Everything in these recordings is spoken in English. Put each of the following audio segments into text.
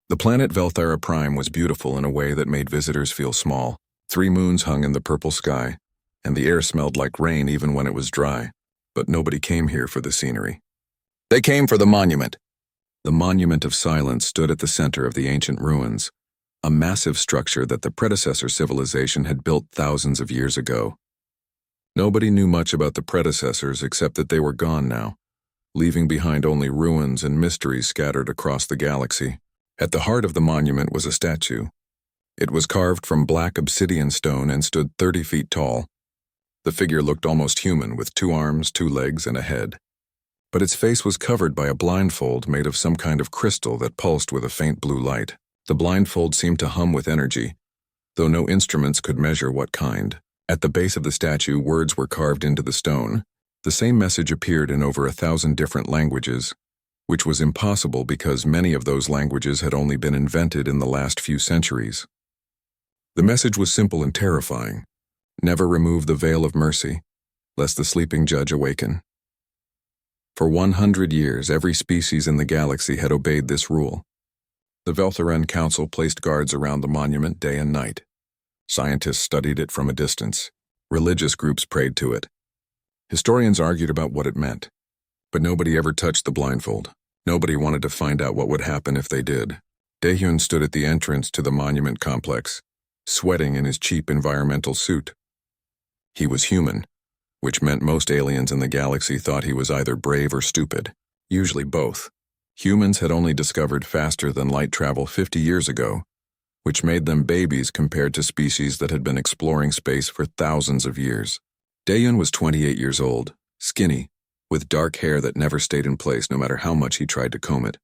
The planet Velthara Prime was beautiful in a way that made visitors feel small. 3 moons hung in the purple sky, and the air smelled like rain even when it was dry. But nobody came here for the scenery. They came for the monument. The Monument of Silence stood at the center of the ancient ruins, a massive structure that the predecessor civilization had built thousands of years ago. Nobody knew much about the predecessors except that they were gone now, leaving behind only ruins and mysteries scattered across the galaxy. At the heart of the monument was a statue. It was carved from black obsidian stone and stood 30 feet tall. The figure looked almost human, with 2 arms, 2 legs, and a head. But its face was covered by a blindfold made of some kind of crystal that pulsed with a faint blue light. The blindfold seemed to hum with energy, though no instruments could measure what kind. At the base of the statue, words were carved into the stone. The same message appeared in over 1,000 different languages, which was impossible because many of those languages had only been invented in the last few centuries. The message was simple and terrifying. Never remove the veil of mercy, lest the sleeping judge awaken. For 100 years, every species in the galaxy had obeyed this rule. The Veltharan Council placed guards around the monument day and night. Scientists studied it from a distance. Religious groups prayed to it. Historians argued about what it meant. But nobody ever touched the blindfold. Nobody wanted to find out what would happen if they did. Daehyun stood at the entrance to the monument complex, sweating in his cheap environmental suit. He was human, which meant most aliens in the galaxy thought he was either brave or stupid, usually both. Humans had only discovered faster than light travel 50 years ago, which made them babies compared to species that had been exploring space for thousands of years. Daehyun was 28 years old, skinny, with dark hair that never stayed in place no matter how much he tried to comb it.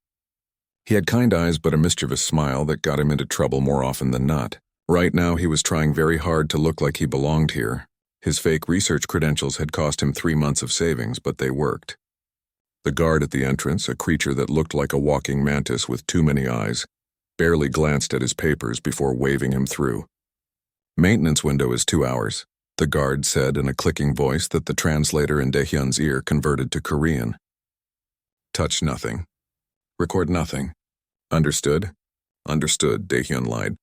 He had kind eyes but a mischievous smile that got him into trouble more often than not. Right now he was trying very hard to look like he belonged here. His fake research credentials had cost him 3 months of savings, but they worked. The guard at the entrance, a creature that looked like a walking mantis with too many eyes, barely glanced at his papers before waving him through. "Maintenance window is 2 hours," the guard said in a clicking voice that the translator in Daehyun's ear converted to Korean. "Touch nothing. Record nothing. Understood?" "Understood," Daehyun lied.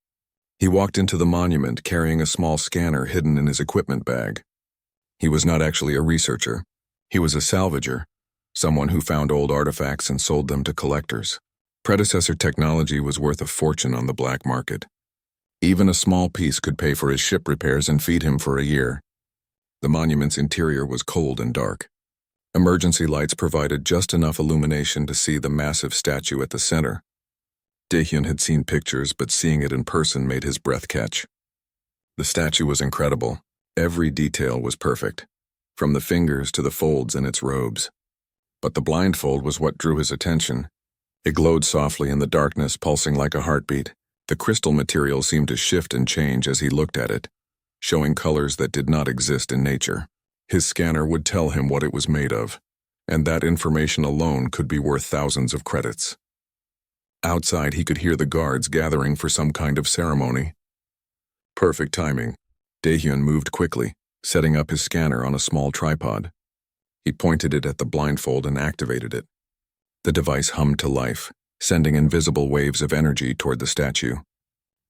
He walked into the monument carrying a small scanner hidden in his equipment bag. He was not actually a researcher. He was a salvager, someone who found old artifacts and sold them to collectors. Predecessor technology was worth a fortune on the black market. Even a small piece could pay for his ship repairs and feed him for a year. The monument's interior was cold and dark. Emergency lights provided just enough illumination to see the massive statue at the center. Daehyun had seen pictures, but seeing it in person made his breath catch. The statue was incredible. Every detail was perfect, from the fingers to the folds in its robes. But the blindfold was what drew his attention. It glowed softly in the darkness, pulsing like a heartbeat. The crystal material seemed to shift and change as he looked at it, showing colors that did not exist in nature. His scanner would tell him what it was made of, and that information alone could be worth thousands of credits. Outside, he could hear the guards gathering for some kind of ceremony. Perfect timing. Daehyun moved quickly, setting up his scanner on a small tripod. He pointed it at the blindfold and activated it. The device hummed to life, sending invisible waves of energy toward the statue.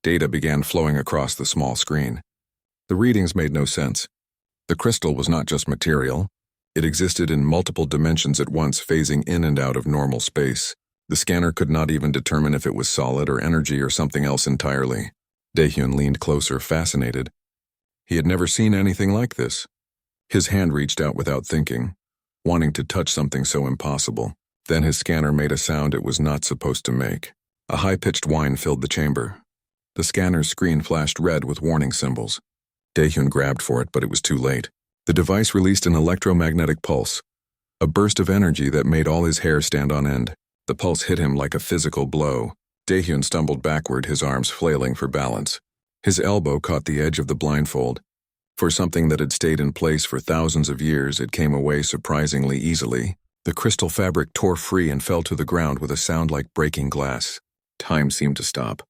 Data began flowing across the small screen. The readings made no sense. The crystal was not just material. It existed in multiple dimensions at once, phasing in and out of normal space. The scanner could not even determine if it was solid or energy or something else entirely. Daehyun leaned closer, fascinated. He had never seen anything like this. His hand reached out without thinking, wanting to touch something so impossible. Then his scanner made a sound it was not supposed to make. A high-pitched whine filled the chamber. The scanner's screen flashed red with warning symbols. Daehyun grabbed for it, but it was too late. The device released an electromagnetic pulse, a burst of energy that made all his hair stand on end. The pulse hit him like a physical blow. Daehyun stumbled backward, his arms flailing for balance. His elbow caught the edge of the blindfold. For something that had stayed in place for thousands of years, it came away surprisingly easily. The crystal fabric tore free and fell to the ground with a sound like breaking glass. Time seemed to stop.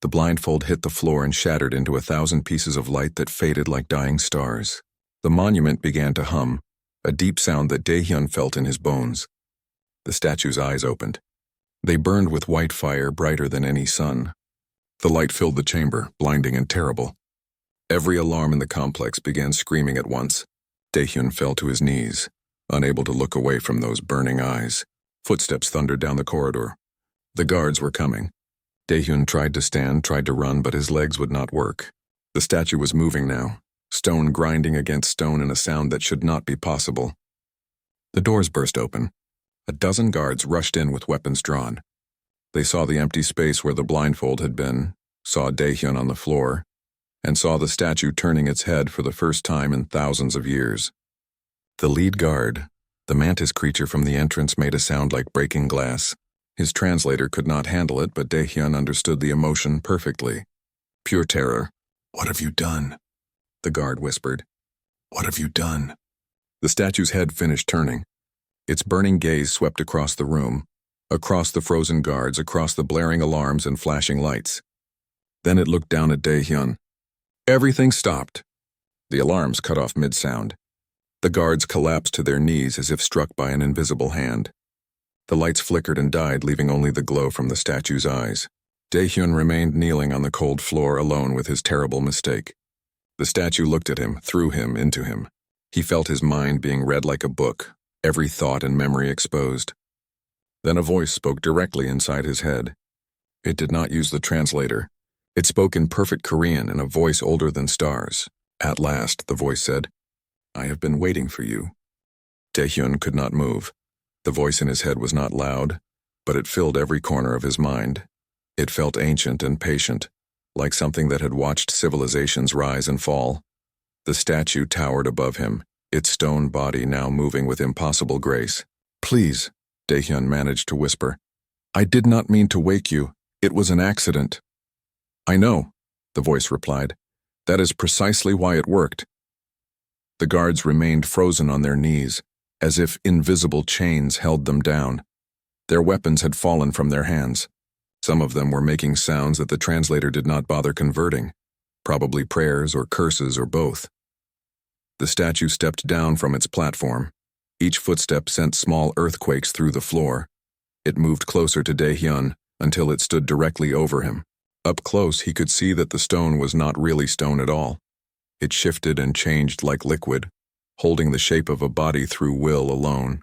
The blindfold hit the floor and shattered into 1,000 pieces of light that faded like dying stars. The monument began to hum, a deep sound that Daehyun felt in his bones. The statue's eyes opened. They burned with white fire brighter than any sun. The light filled the chamber, blinding and terrible. Every alarm in the complex began screaming at once. Daehyun fell to his knees, unable to look away from those burning eyes. Footsteps thundered down the corridor. The guards were coming. Daehyun tried to stand, tried to run, but his legs would not work. The statue was moving now, stone grinding against stone in a sound that should not be possible. The doors burst open. A dozen guards rushed in with weapons drawn. They saw the empty space where the blindfold had been, saw Daehyun on the floor, and saw the statue turning its head for the first time in thousands of years. The lead guard, the mantis creature from the entrance, made a sound like breaking glass. His translator could not handle it, but Daehyun understood the emotion perfectly. Pure terror. "What have you done?" the guard whispered. "What have you done?" The statue's head finished turning. Its burning gaze swept across the room, across the frozen guards, across the blaring alarms and flashing lights. Then it looked down at Daehyun. Everything stopped. The alarms cut off mid-sound. The guards collapsed to their knees as if struck by an invisible hand. The lights flickered and died, leaving only the glow from the statue's eyes. Daehyun remained kneeling on the cold floor alone with his terrible mistake. The statue looked at him, through him, into him. He felt his mind being read like a book, every thought and memory exposed. Then a voice spoke directly inside his head. It did not use the translator. It spoke in perfect Korean in a voice older than stars. "At last," the voice said, "I have been waiting for you." Daehyun could not move. The voice in his head was not loud, but it filled every corner of his mind. It felt ancient and patient, like something that had watched civilizations rise and fall. The statue towered above him, its stone body now moving with impossible grace. "Please," Daehyun managed to whisper. "I did not mean to wake you. It was an accident." "I know," the voice replied. "That is precisely why it worked." The guards remained frozen on their knees, as if invisible chains held them down. Their weapons had fallen from their hands. Some of them were making sounds that the translator did not bother converting, probably prayers or curses or both. The statue stepped down from its platform. Each footstep sent small earthquakes through the floor. It moved closer to Daehyun until it stood directly over him. Up close, he could see that the stone was not really stone at all. It shifted and changed like liquid, holding the shape of a body through will alone.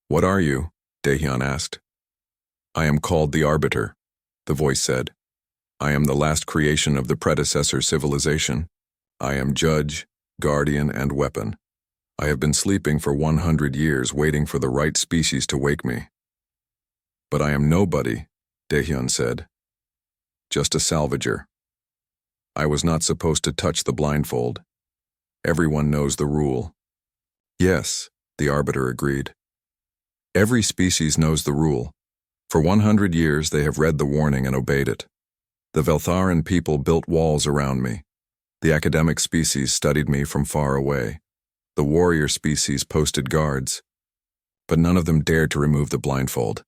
"What are you?" Daehyun asked. "I am called the Arbiter," the voice said. "I am the last creation of the predecessor civilization. I am judge, guardian, and weapon. I have been sleeping for 100 years, waiting for the right species to wake me." "But I am nobody," Daehyun said. "Just a salvager. I was not supposed to touch the blindfold. Everyone knows the rule." "Yes," the Arbiter agreed. "Every species knows the rule. For 100 years they have read the warning and obeyed it. The Veltharan people built walls around me. The academic species studied me from far away. The warrior species posted guards. But none of them dared to remove the blindfold."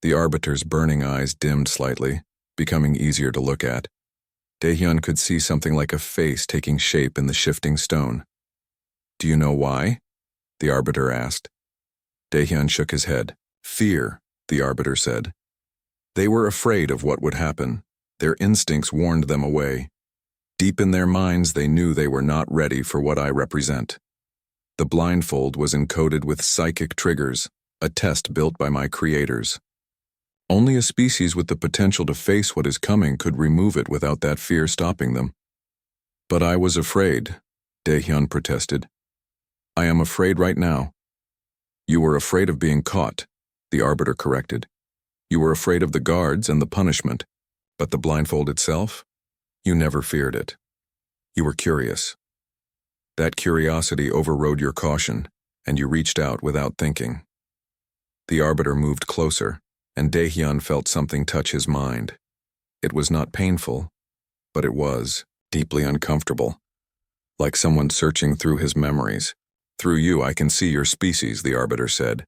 The Arbiter's burning eyes dimmed slightly, becoming easier to look at. Daehyun could see something like a face taking shape in the shifting stone. "Do you know why?" the Arbiter asked. Daehyun shook his head. "Fear," the Arbiter said. "They were afraid of what would happen. Their instincts warned them away. Deep in their minds they knew they were not ready for what I represent. The blindfold was encoded with psychic triggers, a test built by my creators. Only a species with the potential to face what is coming could remove it without that fear stopping them." "But I was afraid," Daehyun protested. "I am afraid right now." "You were afraid of being caught," the Arbiter corrected. "You were afraid of the guards and the punishment. But the blindfold itself? You never feared it. You were curious. That curiosity overrode your caution, and you reached out without thinking." The Arbiter moved closer, and Daehyun felt something touch his mind. It was not painful, but it was deeply uncomfortable, like someone searching through his memories. "Through you I can see your species," the Arbiter said.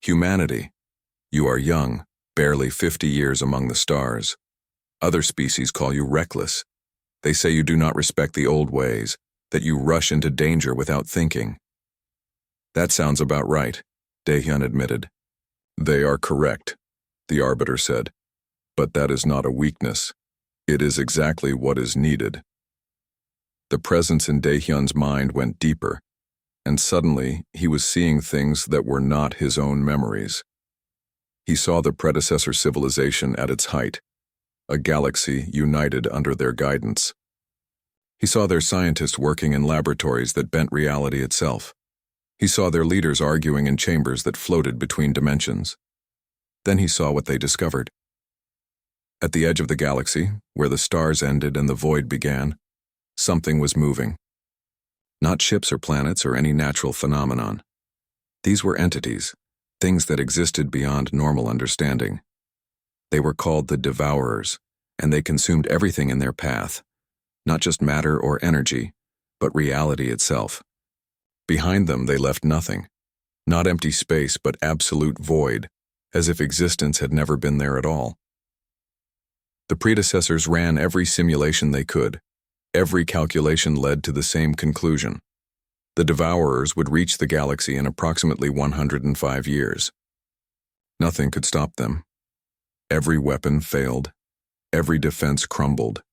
"Humanity. You are young, barely 50 years among the stars. Other species call you reckless. They say you do not respect the old ways, that you rush into danger without thinking." "That sounds about right," Daehyun admitted. "They are correct," the Arbiter said. But that is not a weakness. It is exactly what is needed. The presence in Daehyun's mind went deeper, and suddenly he was seeing things that were not his own memories. He saw the predecessor civilization at its height, a galaxy united under their guidance. He saw their scientists working in laboratories that bent reality itself. He saw their leaders arguing in chambers that floated between dimensions. Then he saw what they discovered. At the edge of the galaxy, where the stars ended and the void began, something was moving. Not ships or planets or any natural phenomenon. These were entities, things that existed beyond normal understanding. They were called the Devourers, and they consumed everything in their path, not just matter or energy, but reality itself. Behind them they left nothing, not empty space but absolute void, as if existence had never been there at all. The predecessors ran every simulation they could. Every calculation led to the same conclusion. The Devourers would reach the galaxy in approximately 105 years. Nothing could stop them. Every weapon failed. Every defense crumbled.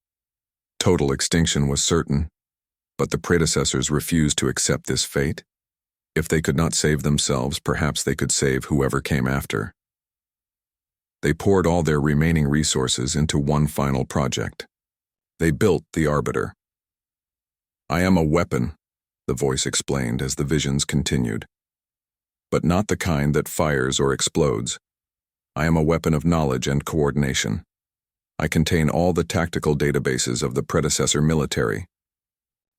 Total extinction was certain, but the predecessors refused to accept this fate. If they could not save themselves, perhaps they could save whoever came after. They poured all their remaining resources into one final project. They built the Arbiter. "I am a weapon," the voice explained as the visions continued. "But not the kind that fires or explodes. I am a weapon of knowledge and coordination. I contain all the tactical databases of the predecessor military.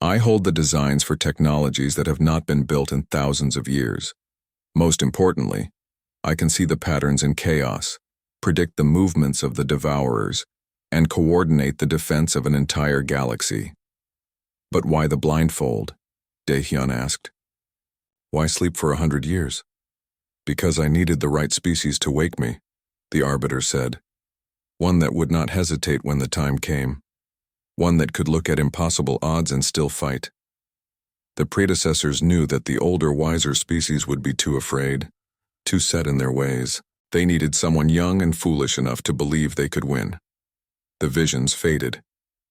I hold the designs for technologies that have not been built in thousands of years. Most importantly, I can see the patterns in chaos, predict the movements of the Devourers, and coordinate the defense of an entire galaxy." "But why the blindfold?" Daehyun asked. "Why sleep for 100 years?" "Because I needed the right species to wake me," the Arbiter said. "One that would not hesitate when the time came. One that could look at impossible odds and still fight. The predecessors knew that the older, wiser species would be too afraid, too set in their ways. They needed someone young and foolish enough to believe they could win." The visions faded,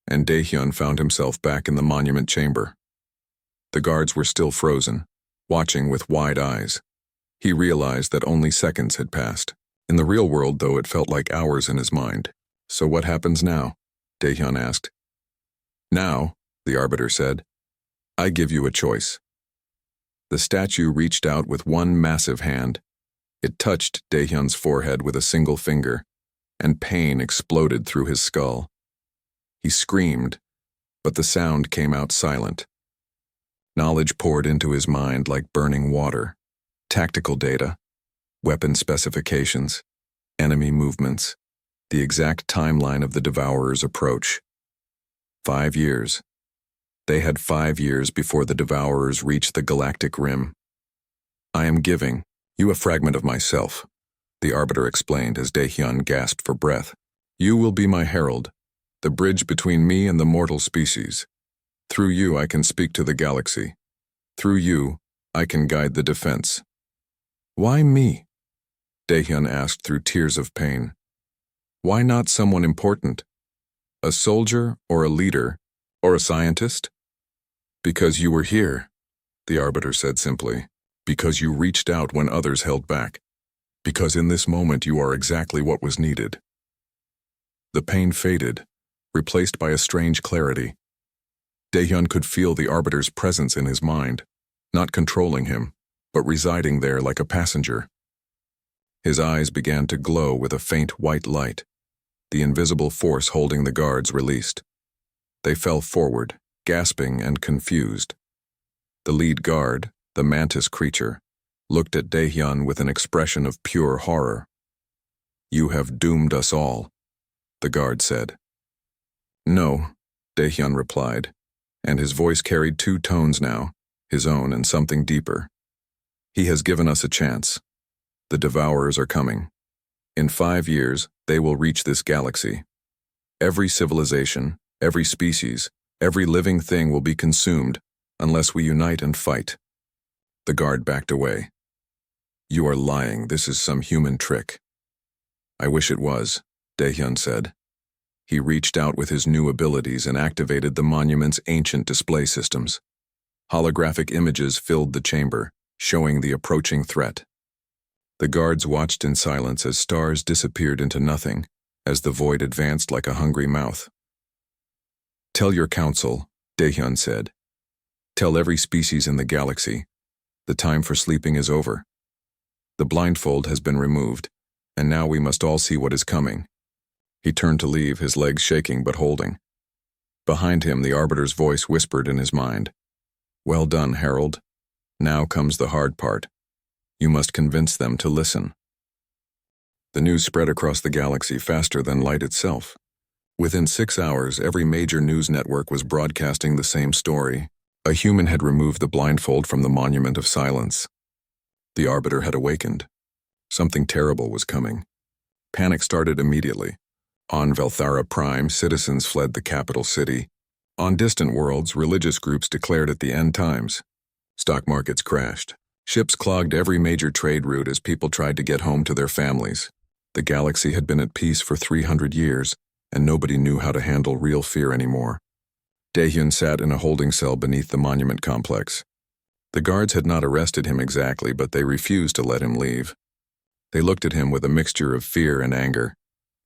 and Daehyun found himself back in the monument chamber. The guards were still frozen, watching with wide eyes. He realized that only seconds had passed. In the real world, though, it felt like hours in his mind. "So what happens now?" Daehyun asked. "Now," the Arbiter said, "I give you a choice." The statue reached out with one massive hand. It touched Daehyun's forehead with a single finger, and pain exploded through his skull. He screamed, but the sound came out silent. Knowledge poured into his mind like burning water. Tactical data, weapon specifications, enemy movements, the exact timeline of the Devourer's approach. 5 years. They had 5 years before the Devourers reached the galactic rim. "I am giving you a fragment of myself," the Arbiter explained as Daehyun gasped for breath. "You will be my herald, the bridge between me and the mortal species. Through you I can speak to the galaxy. Through you I can guide the defense." "Why me?" Daehyun asked through tears of pain. "Why not someone important? A soldier or a leader or a scientist?" "Because you were here," the Arbiter said simply. "Because you reached out when others held back. Because in this moment you are exactly what was needed." The pain faded, replaced by a strange clarity. Daehyun could feel the Arbiter's presence in his mind, not controlling him, but residing there like a passenger. His eyes began to glow with a faint white light. The invisible force holding the guards released. They fell forward, gasping and confused. The lead guard, the mantis creature, looked at Daehyun with an expression of pure horror. "You have doomed us all," the guard said. "No," Daehyun replied, and his voice carried 2 tones now, his own and something deeper. "He has given us a chance. The Devourers are coming. In 5 years, they will reach this galaxy. Every civilization, every species, every living thing will be consumed unless we unite and fight." The guard backed away. "You are lying. This is some human trick." I wish it was, Daehyun said. He reached out with his new abilities and activated the monument's ancient display systems. Holographic images filled the chamber, showing the approaching threat. The guards watched in silence as stars disappeared into nothing, as the void advanced like a hungry mouth. Tell your council, Daehyun said. Tell every species in the galaxy. The time for sleeping is over. The blindfold has been removed, and now we must all see what is coming. He turned to leave, his legs shaking but holding. Behind him, the Arbiter's voice whispered in his mind. Well done, Herald. Now comes the hard part. You must convince them to listen. The news spread across the galaxy faster than light itself. Within 6 hours, every major news network was broadcasting the same story. A human had removed the blindfold from the Monument of Silence. The Arbiter had awakened. Something terrible was coming. Panic started immediately. On Velthara Prime, citizens fled the capital city. On distant worlds, religious groups declared it the end times. Stock markets crashed. Ships clogged every major trade route as people tried to get home to their families. The galaxy had been at peace for 300 years, and nobody knew how to handle real fear anymore. Daehyun sat in a holding cell beneath the monument complex. The guards had not arrested him exactly, but they refused to let him leave. They looked at him with a mixture of fear and anger,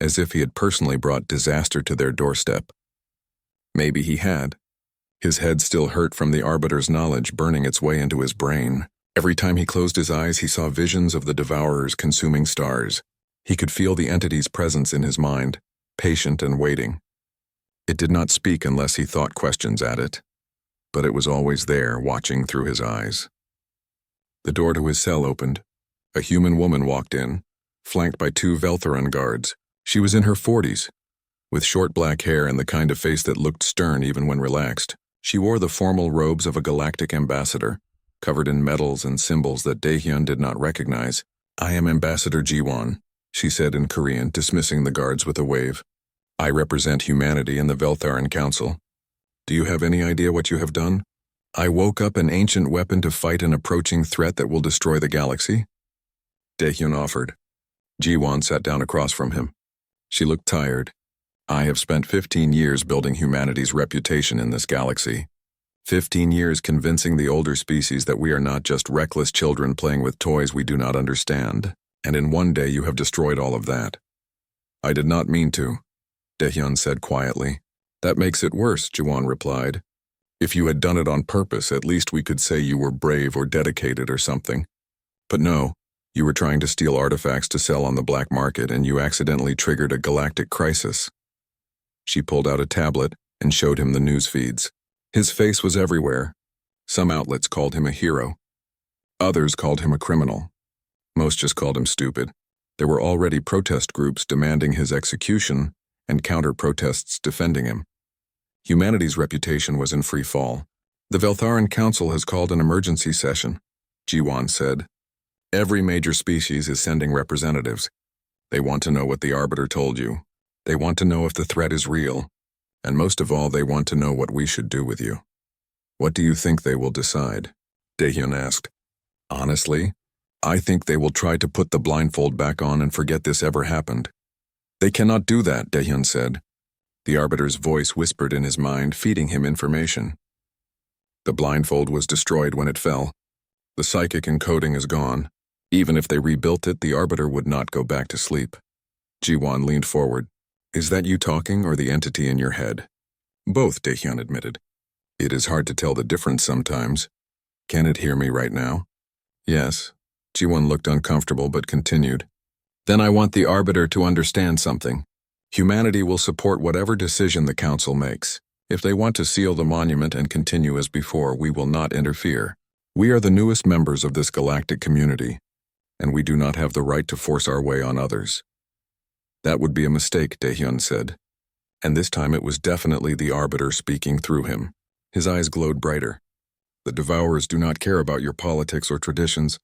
as if he had personally brought disaster to their doorstep. Maybe he had. His head still hurt from the Arbiter's knowledge burning its way into his brain. Every time he closed his eyes, he saw visions of the Devourers consuming stars. He could feel the entity's presence in his mind, patient and waiting. It did not speak unless he thought questions at it, but it was always there, watching through his eyes. The door to his cell opened. A human woman walked in, flanked by 2 Veltharan guards. She was in her 40s, with short black hair and the kind of face that looked stern even when relaxed. She wore the formal robes of a galactic ambassador, covered in medals and symbols that Daehyun did not recognize. I am Ambassador Jiwon, she said in Korean, dismissing the guards with a wave. I represent humanity in the Veltharan Council. Do you have any idea what you have done? I woke up an ancient weapon to fight an approaching threat that will destroy the galaxy. Daehyun offered. Jiwon sat down across from him. She looked tired. I have spent 15 years building humanity's reputation in this galaxy. 15 years convincing the older species that we are not just reckless children playing with toys we do not understand. And in one day you have destroyed all of that. I did not mean to, Daehyun said quietly. That makes it worse, Jiwon replied. If you had done it on purpose, at least we could say you were brave or dedicated or something. But no, you were trying to steal artifacts to sell on the black market and you accidentally triggered a galactic crisis. She pulled out a tablet and showed him the news feeds. His face was everywhere. Some outlets called him a hero. Others called him a criminal. Most just called him stupid. There were already protest groups demanding his execution and counter-protests defending him. Humanity's reputation was in free fall. The Veltharan Council has called an emergency session, Jiwon said. Every major species is sending representatives. They want to know what the Arbiter told you. They want to know if the threat is real. And most of all, they want to know what we should do with you. What do you think they will decide? Daehyun asked. Honestly, I think they will try to put the blindfold back on and forget this ever happened. They cannot do that, Daehyun said. The Arbiter's voice whispered in his mind, feeding him information. The blindfold was destroyed when it fell. The psychic encoding is gone. Even if they rebuilt it, the Arbiter would not go back to sleep. Jiwon leaned forward. Is that you talking or the entity in your head? Both, Daehyun admitted. It is hard to tell the difference sometimes. Can it hear me right now? Yes. Jiwon looked uncomfortable but continued. Then I want the Arbiter to understand something. Humanity will support whatever decision the Council makes. If they want to seal the monument and continue as before, we will not interfere. We are the newest members of this galactic community, and we do not have the right to force our way on others. That would be a mistake, Daehyun said. And this time it was definitely the Arbiter speaking through him. His eyes glowed brighter. The Devourers do not care about your politics or traditions.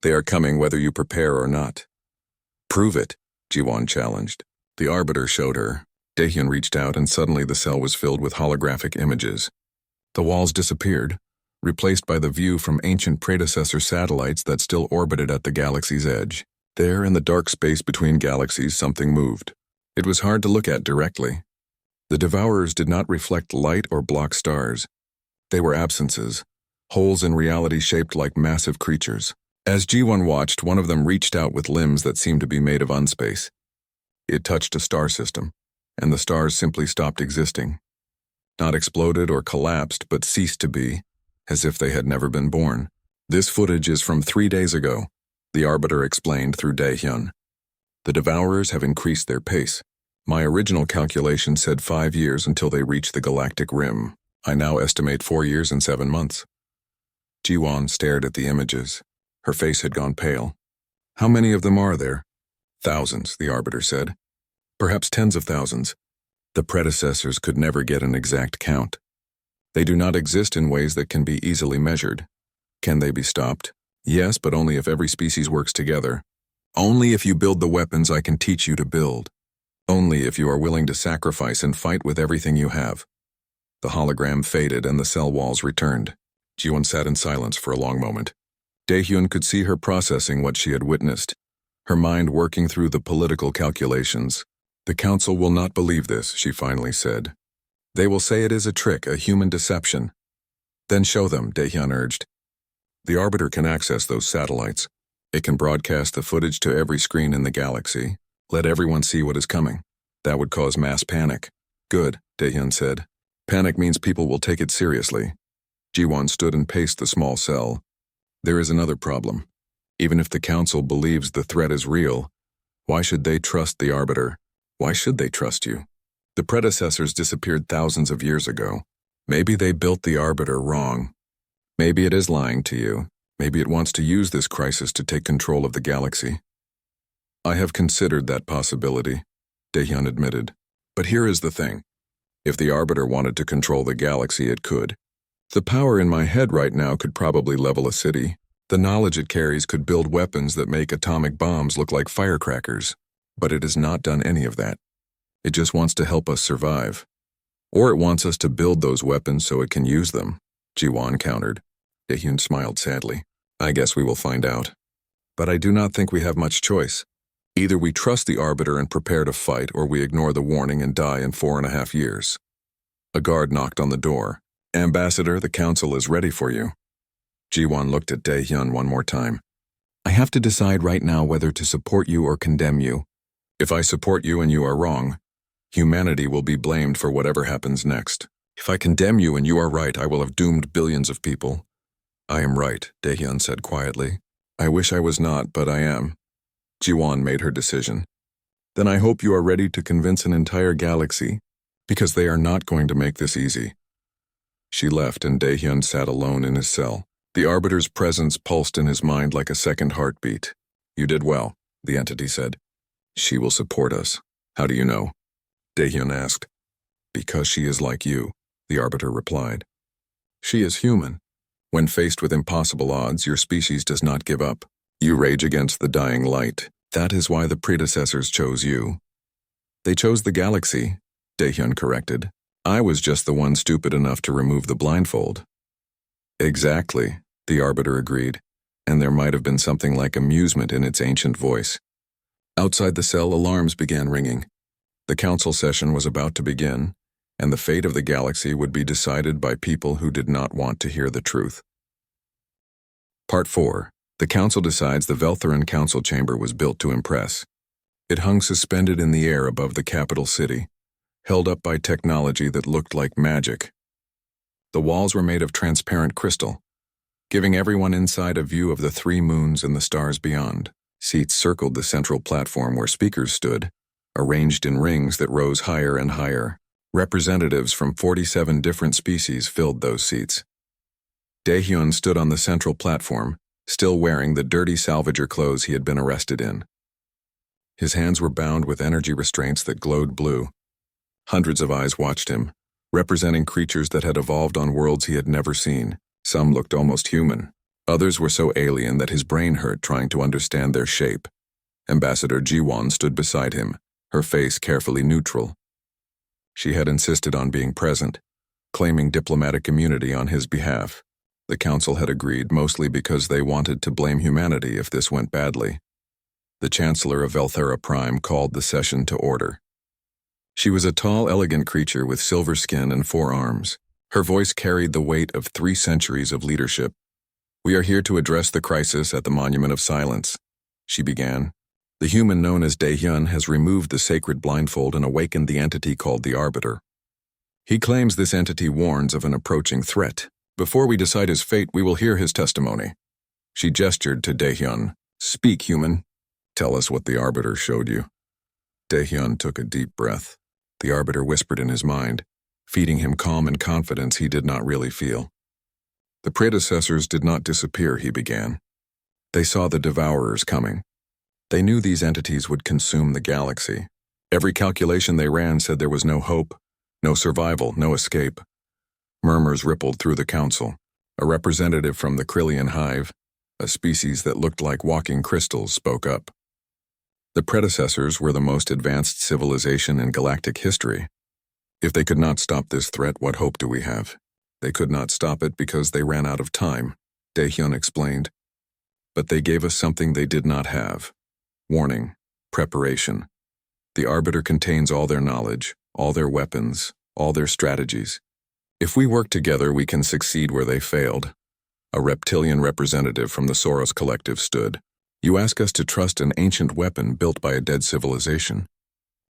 They are coming whether you prepare or not. Prove it, Jiwon challenged. The Arbiter showed her. Daehyun reached out and suddenly the cell was filled with holographic images. The walls disappeared, replaced by the view from ancient predecessor satellites that still orbited at the galaxy's edge. There, in the dark space between galaxies, something moved. It was hard to look at directly. The Devourers did not reflect light or block stars. They were absences, holes in reality shaped like massive creatures. As G1 watched, one of them reached out with limbs that seemed to be made of unspace. It touched a star system, and the stars simply stopped existing. Not exploded or collapsed, but ceased to be, as if they had never been born. This footage is from 3 days ago, the Arbiter explained through Daehyun. The Devourers have increased their pace. My original calculation said 5 years until they reach the galactic rim. I now estimate 4 years and 7 months. Ji-won stared at the images. Her face had gone pale. How many of them are there? Thousands, the Arbiter said. Perhaps tens of thousands. The predecessors could never get an exact count. They do not exist in ways that can be easily measured. Can they be stopped? Yes, but only if every species works together. Only if you build the weapons I can teach you to build. Only if you are willing to sacrifice and fight with everything you have. The hologram faded and the cell walls returned. Ji-won sat in silence for a long moment. Daehyun could see her processing what she had witnessed, her mind working through the political calculations. The council will not believe this, she finally said. They will say it is a trick, a human deception. Then show them, Daehyun urged. The Arbiter can access those satellites. It can broadcast the footage to every screen in the galaxy. Let everyone see what is coming. That would cause mass panic. Good, Daehyun said. Panic means people will take it seriously. Ji-won stood and paced the small cell. There is another problem. Even if the council believes the threat is real, why should they trust the Arbiter? Why should they trust you? The predecessors disappeared thousands of years ago. Maybe they built the Arbiter wrong. Maybe it is lying to you. Maybe it wants to use this crisis to take control of the galaxy. I have considered that possibility, Daehyun admitted. But here is the thing. If the Arbiter wanted to control the galaxy, it could. The power in my head right now could probably level a city. The knowledge it carries could build weapons that make atomic bombs look like firecrackers. But it has not done any of that. It just wants to help us survive. Or it wants us to build those weapons so it can use them, Ji-won countered. Daehyun smiled sadly. I guess we will find out. But I do not think we have much choice. Either we trust the Arbiter and prepare to fight, or we ignore the warning and die in 4.5 years. A guard knocked on the door. Ambassador, the council is ready for you. Ji-won looked at Daehyun one more time. I have to decide right now whether to support you or condemn you. If I support you and you are wrong, humanity will be blamed for whatever happens next. If I condemn you and you are right, I will have doomed billions of people. I am right, Daehyun said quietly. I wish I was not, but I am. Ji-won made her decision. Then I hope you are ready to convince an entire galaxy, because they are not going to make this easy. She left and Daehyun sat alone in his cell. The Arbiter's presence pulsed in his mind like a second heartbeat. You did well, the entity said. She will support us. How do you know? Daehyun asked. Because she is like you, the Arbiter replied. She is human. When faced with impossible odds, your species does not give up. You rage against the dying light. That is why the predecessors chose you. They chose the galaxy, Daehyun corrected. I was just the one stupid enough to remove the blindfold. Exactly, the Arbiter agreed, and there might have been something like amusement in its ancient voice. Outside the cell, alarms began ringing. The council session was about to begin, and the fate of the galaxy would be decided by people who did not want to hear the truth. Part 4. The council decides the Veltheran council chamber was built to impress. It hung suspended in the air above the capital city, held up by technology that looked like magic. The walls were made of transparent crystal, giving everyone inside a view of the 3 moons and the stars beyond. Seats circled the central platform where speakers stood, arranged in rings that rose higher and higher. Representatives from 47 different species filled those seats. Daehyun stood on the central platform, still wearing the dirty salvager clothes he had been arrested in. His hands were bound with energy restraints that glowed blue. Hundreds of eyes watched him, representing creatures that had evolved on worlds he had never seen. Some looked almost human. Others were so alien that his brain hurt trying to understand their shape. Ambassador Ji-won stood beside him, her face carefully neutral. She had insisted on being present, claiming diplomatic immunity on his behalf. The council had agreed mostly because they wanted to blame humanity if this went badly. The Chancellor of Velthera Prime called the session to order. She was a tall, elegant creature with silver skin and 4 arms. Her voice carried the weight of 3 centuries of leadership. "We are here to address the crisis at the Monument of Silence," she began. "The human known as Daehyun has removed the sacred blindfold and awakened the entity called the Arbiter. He claims this entity warns of an approaching threat. Before we decide his fate, we will hear his testimony." She gestured to Daehyun. "Speak, human. Tell us what the Arbiter showed you." Daehyun took a deep breath. The Arbiter whispered in his mind, feeding him calm and confidence he did not really feel. "The predecessors did not disappear," he began. "They saw the Devourers coming. They knew these entities would consume the galaxy. Every calculation they ran said there was no hope, no survival, no escape." Murmurs rippled through the council. A representative from the Krillian hive, a species that looked like walking crystals, spoke up. "The predecessors were the most advanced civilization in galactic history. If they could not stop this threat, what hope do we have? They could not stop it because they ran out of time," Daehyun explained. "But they gave us something they did not have. Warning, preparation. The Arbiter contains all their knowledge, all their weapons, all their strategies. If we work together, we can succeed where they failed." A reptilian representative from the Soros Collective stood. "You ask us to trust an ancient weapon built by a dead civilization.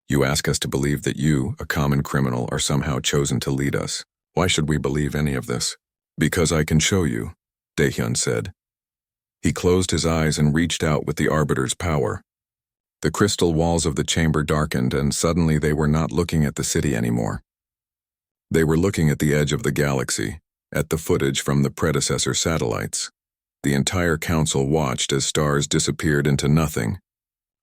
You ask us to believe that you, a common criminal, are somehow chosen to lead us. Why should we believe any of this?" "Because I can show you," Daehyun said. He closed his eyes and reached out with the Arbiter's power. The crystal walls of the chamber darkened, and suddenly they were not looking at the city anymore. They were looking at the edge of the galaxy, at the footage from the predecessor satellites. The entire council watched as stars disappeared into nothing.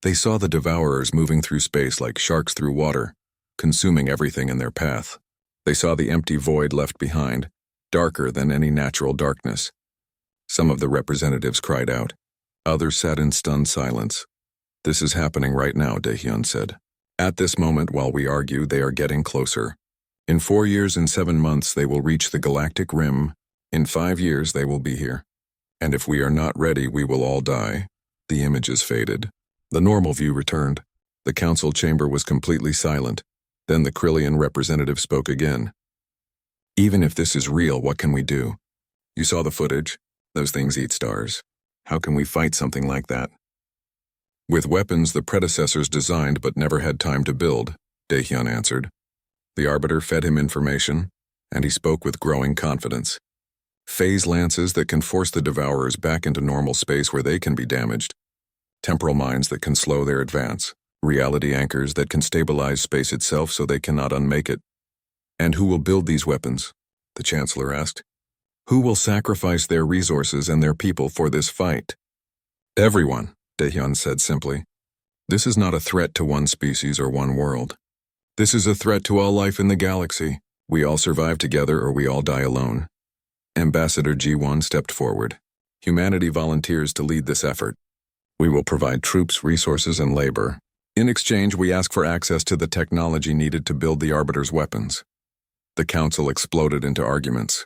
They saw the Devourers moving through space like sharks through water, consuming everything in their path. They saw the empty void left behind, darker than any natural darkness. Some of the representatives cried out. Others sat in stunned silence. "This is happening right now," Daehyun said. "At this moment, while we argue, they are getting closer. In 4 years and 7 months, they will reach the galactic rim. In 5 years, they will be here. And if we are not ready, we will all die." The images faded. The normal view returned. The council chamber was completely silent. Then the Krillian representative spoke again. "Even if this is real, what can we do? You saw the footage. Those things eat stars. How can we fight something like that?" "With weapons the predecessors designed but never had time to build," Daehyun answered. The Arbiter fed him information, and he spoke with growing confidence. "Phase lances that can force the Devourers back into normal space where they can be damaged. Temporal mines that can slow their advance. Reality anchors that can stabilize space itself so they cannot unmake it." "And who will build these weapons?" the Chancellor asked. "Who will sacrifice their resources and their people for this fight?" "Everyone," Daehyun said simply. "This is not a threat to one species or one world. This is a threat to all life in the galaxy. We all survive together or we all die alone." Ambassador G1 stepped forward. "Humanity volunteers to lead this effort. We will provide troops, resources, and labor. In exchange, we ask for access to the technology needed to build the Arbiter's weapons." The council exploded into arguments.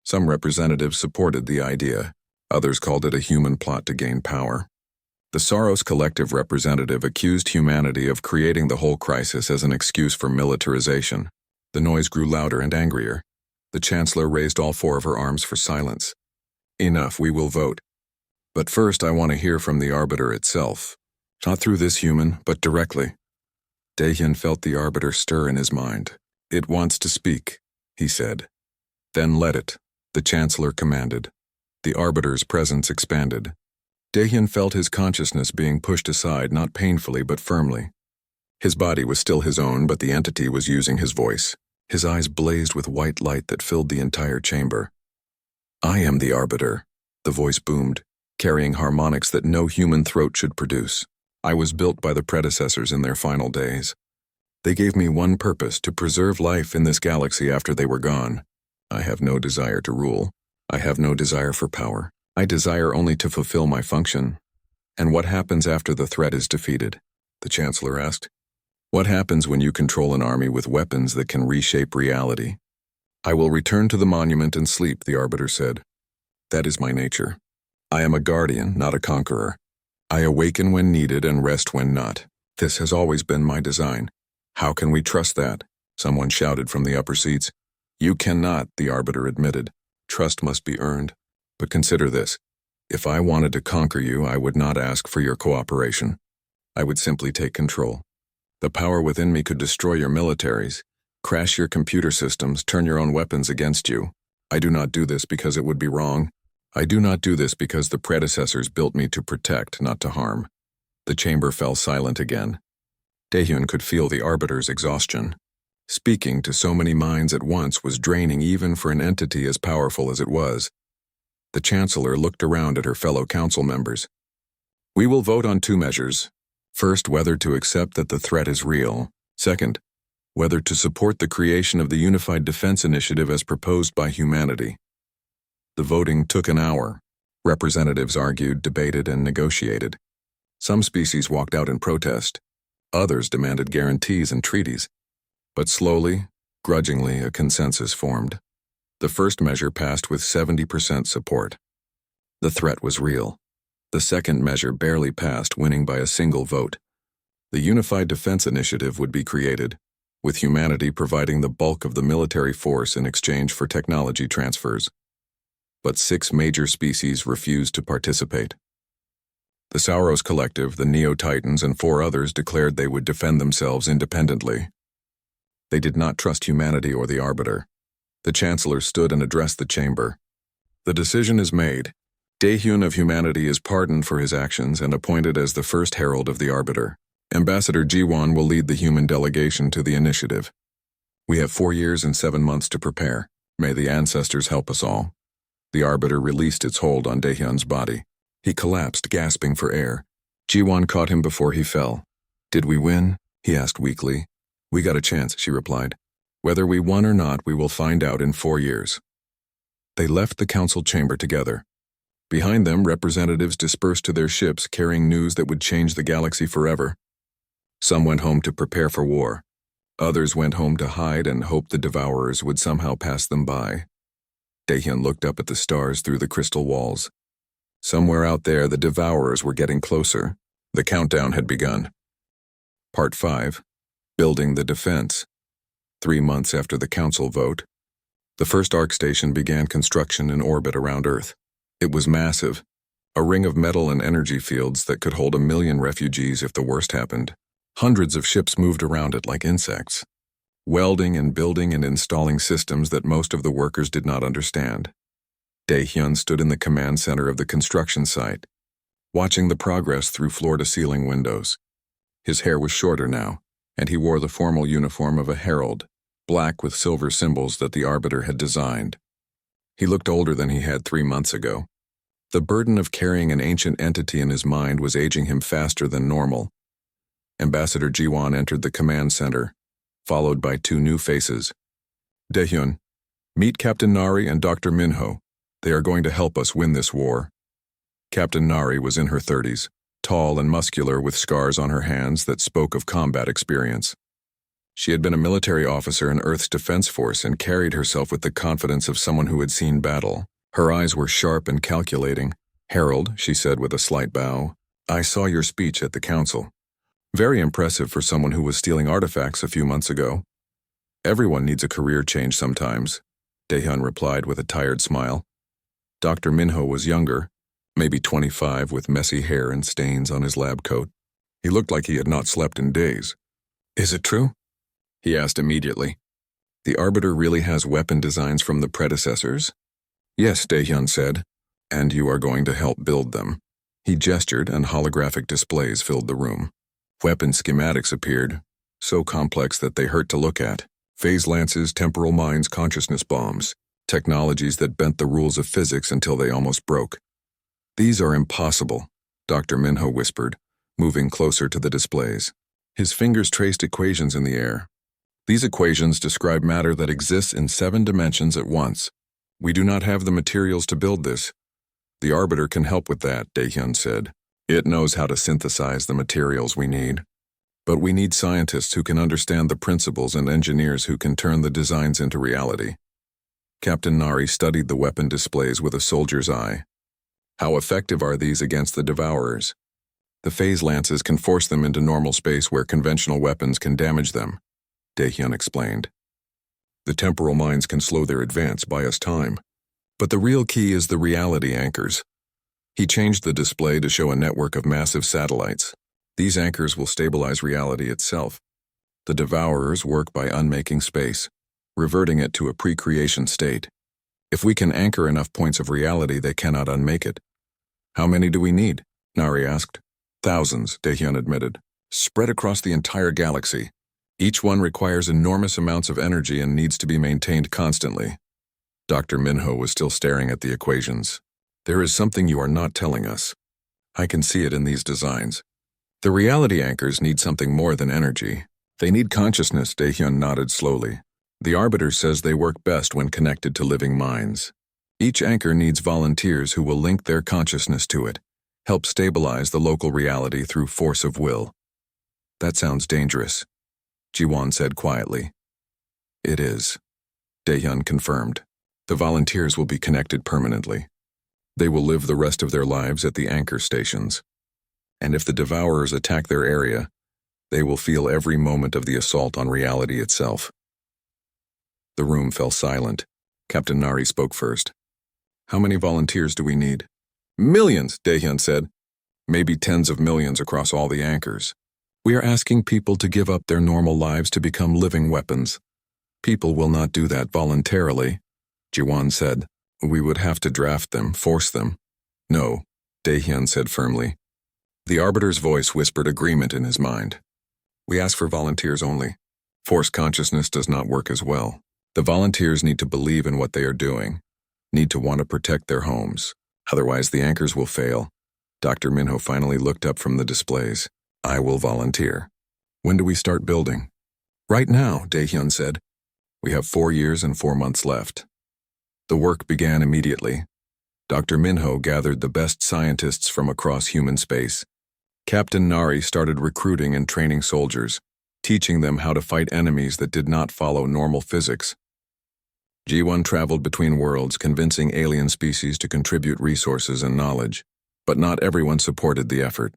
Some representatives supported the idea. Others called it a human plot to gain power. The Soros Collective representative accused humanity of creating the whole crisis as an excuse for militarization. The noise grew louder and angrier. The Chancellor raised all 4 of her arms for silence. "Enough, we will vote. But first I want to hear from the Arbiter itself. Not through this human, but directly." Daehyun felt the Arbiter stir in his mind. "It wants to speak," he said. "Then let it," the Chancellor commanded. The Arbiter's presence expanded. Daehyun felt his consciousness being pushed aside, not painfully but firmly. His body was still his own, but the entity was using his voice. His eyes blazed with white light that filled the entire chamber. "I am the Arbiter," the voice boomed, carrying harmonics that no human throat should produce. "I was built by the predecessors in their final days. They gave me one purpose, to preserve life in this galaxy after they were gone. I have no desire to rule. I have no desire for power. I desire only to fulfill my function." "And what happens after the threat is defeated?" the Chancellor asked. "What happens when you control an army with weapons that can reshape reality?" "I will return to the monument and sleep," the Arbiter said. "That is my nature. I am a guardian, not a conqueror. I awaken when needed and rest when not. This has always been my design. How can we trust that? Someone shouted from the upper seats. You cannot, the Arbiter admitted. Trust must be earned. But consider this. If I wanted to conquer you, I would not ask for your cooperation. I would simply take control. The power within me could destroy your militaries, crash your computer systems, turn your own weapons against you. I do not do this because it would be wrong. I do not do this because the predecessors built me to protect, not to harm. The chamber fell silent again. Daehyun could feel the Arbiter's exhaustion. Speaking to so many minds at once was draining even for an entity as powerful as it was. The Chancellor looked around at her fellow council members. We will vote on 2 measures. First, whether to accept that the threat is real. Second, whether to support the creation of the Unified Defense Initiative as proposed by humanity. The voting took an hour. Representatives argued, debated, and negotiated. Some species walked out in protest. Others demanded guarantees and treaties. But slowly, grudgingly, a consensus formed. The first measure passed with 70% support. The threat was real. The second measure barely passed, winning by a single vote. The Unified Defense Initiative would be created, with humanity providing the bulk of the military force in exchange for technology transfers. But 6 major species refused to participate. The Sauros Collective, the Neo-Titans, and 4 others declared they would defend themselves independently. They did not trust humanity or the Arbiter. The Chancellor stood and addressed the chamber. The decision is made. Daehyun of Humanity is pardoned for his actions and appointed as the first herald of the Arbiter. Ambassador Jiwon will lead the human delegation to the initiative. We have 4 years and 7 months to prepare. May the ancestors help us all. The Arbiter released its hold on Daehyun's body. He collapsed, gasping for air. Jiwon caught him before he fell. Did we win? He asked weakly. We got a chance, she replied. Whether we won or not, we will find out in 4 years. They left the council chamber together. Behind them, representatives dispersed to their ships, carrying news that would change the galaxy forever. Some went home to prepare for war. Others went home to hide and hope the Devourers would somehow pass them by. Daehyun looked up at the stars through the crystal walls. Somewhere out there, the Devourers were getting closer. The countdown had begun. Part 5. Building the Defense. 3 months after the council vote, the first ARC station began construction in orbit around Earth. It was massive, a ring of metal and energy fields that could hold 1 million refugees if the worst happened. Hundreds of ships moved around it like insects, welding and building and installing systems that most of the workers did not understand. Daehyun stood in the command center of the construction site, watching the progress through floor-to-ceiling windows. His hair was shorter now, and he wore the formal uniform of a herald, black with silver symbols that the Arbiter had designed. He looked older than he had 3 months ago. The burden of carrying an ancient entity in his mind was aging him faster than normal. Ambassador Jiwon entered the command center, followed by 2 new faces. Daehyun, meet Captain Nari and Dr. Minho. They are going to help us win this war. Captain Nari was in her 30s, tall and muscular with scars on her hands that spoke of combat experience. She had been a military officer in Earth's Defense Force and carried herself with the confidence of someone who had seen battle. Her eyes were sharp and calculating. Herald, she said with a slight bow, I saw your speech at the council. Very impressive for someone who was stealing artifacts a few months ago. Everyone needs a career change sometimes, Daehyun replied with a tired smile. Dr. Minho was younger, maybe 25, with messy hair and stains on his lab coat. He looked like he had not slept in days. Is it true? He asked immediately. The Arbiter really has weapon designs from the predecessors? Yes, Daehyun said, and you are going to help build them. He gestured and holographic displays filled the room. Weapon schematics appeared, so complex that they hurt to look at. Phase lances, temporal mines, consciousness bombs, technologies that bent the rules of physics until they almost broke. These are impossible, Dr. Minho whispered, moving closer to the displays. His fingers traced equations in the air. These equations describe matter that exists in 7 dimensions at once. We do not have the materials to build this. The Arbiter can help with that, Daehyun said. It knows how to synthesize the materials we need. But we need scientists who can understand the principles and engineers who can turn the designs into reality. Captain Nari studied the weapon displays with a soldier's eye. How effective are these against the Devourers? The phase lances can force them into normal space where conventional weapons can damage them, Daehyun explained. The temporal mines can slow their advance, buy us time. But the real key is the reality anchors. He changed the display to show a network of massive satellites. These anchors will stabilize reality itself. The Devourers work by unmaking space, reverting it to a pre-creation state. If we can anchor enough points of reality, they cannot unmake it. How many do we need? Nari asked. Thousands, Daehyun admitted, spread across the entire galaxy. Each one requires enormous amounts of energy and needs to be maintained constantly. Dr. Minho was still staring at the equations. There is something you are not telling us. I can see it in these designs. The reality anchors need something more than energy. They need consciousness, Daehyun nodded slowly. The Arbiter says they work best when connected to living minds. Each anchor needs volunteers who will link their consciousness to it, help stabilize the local reality through force of will. That sounds dangerous, Ji-won said quietly. It is, Daehyun confirmed. The volunteers will be connected permanently. They will live the rest of their lives at the anchor stations. And if the Devourers attack their area, they will feel every moment of the assault on reality itself. The room fell silent. Captain Nari spoke first. How many volunteers do we need? Millions, Daehyun said. Maybe tens of millions across all the anchors. We are asking people to give up their normal lives to become living weapons. People will not do that voluntarily, Ji-won said. We would have to draft them, force them. No, Daehyun said firmly. The Arbiter's voice whispered agreement in his mind. We ask for volunteers only. Force consciousness does not work as well. The volunteers need to believe in what they are doing, need to want to protect their homes. Otherwise, the anchors will fail. Dr. Minho finally looked up from the displays. I will volunteer. When do we start building? Right now, Daehyun said. We have 4 years and 4 months left. The work began immediately. Dr. Minho gathered the best scientists from across human space. Captain Nari started recruiting and training soldiers, teaching them how to fight enemies that did not follow normal physics. G1 traveled between worlds, convincing alien species to contribute resources and knowledge, but not everyone supported the effort.